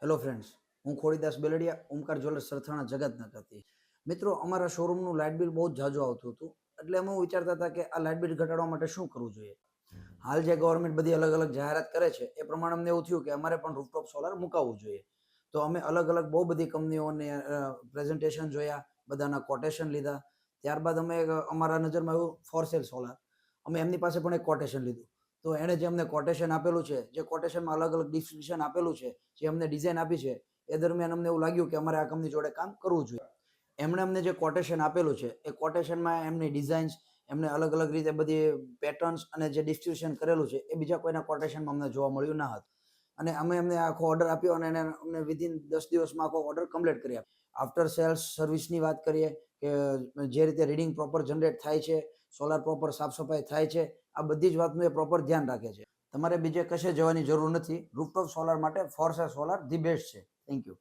Hello friends, હું Khodidas બેલડિયા, Omkar jewellers Sarthana જગતનગરથી. મિત્રો, અમારા શોરૂમનું લાઇટ બિલ બહુ જ ઝાઝું આવતું હતું, એટલે અમે વિચારતા હતા કે આ લાઇટ બિલ ઘટાડવા માટે શું કરવું જોઈએ. હાલ જે ગવર્મેન્ટ બધી અલગ અલગ જાહેરાત કરે છે એ પ્રમાણે અમને એવું થયું કે અમારે પણ રૂફટોપ સોલાર મુકાવવું જોઈએ. તો અમે અલગ અલગ બહુ બધી કંપનીઓને પ્રેઝન્ટેશન જોયા, બધાના કોટેશન લીધા. ત્યારબાદ અમે અમારા નજરમાં આવ્યું ફોર સેલ સોલાર. અમે એમની પાસે પણ એક કોટેશન લીધું. તો એણે જે અમને કોટેશન આપેલું છે, જે કોટેશનમાં અલગ અલગ ડિસ્ક્રિપ્શન આપેલું છે, જે અમને ડિઝાઇન આપી છે, એ દરમિયાન અમને એવું લાગ્યું કે અમારે આ કંપની જોડે કામ કરવું જોઈએ. એમણે અમને જે કોટેશન આપેલું છે એ કોટેશનમાં એમની ડિઝાઇન્સ, એમને અલગ અલગ રીતે બધી પેટર્ન્સ અને જે ડિસ્ટ્રીબ્યુશન કરેલું છે એ બીજા કોઈના કોટેશનમાં અમને જોવા મળ્યું ના હતું. અને અમે એમને આખો ઓર્ડર આપ્યો અને એને અમને વિધિન 10 દિવસમાં આખો ઓર્ડર કમ્પ્લીટ કરી આપ્યો. આફ્ટર સેલ્સ સર્વિસની વાત કરીએ કે જે રીતે રીડિંગ પ્રોપર જનરેટ થાય છે, સોલાર પ્રોપર સાફ સફાઈ થાય છે, આ બધી જ વાતનું એ પ્રોપર ધ્યાન રાખે છે. તમારે બીજે કશે જવાની જરૂર નથી. રૂફટોપ સોલાર માટે four cell solar the best છે. Thank you.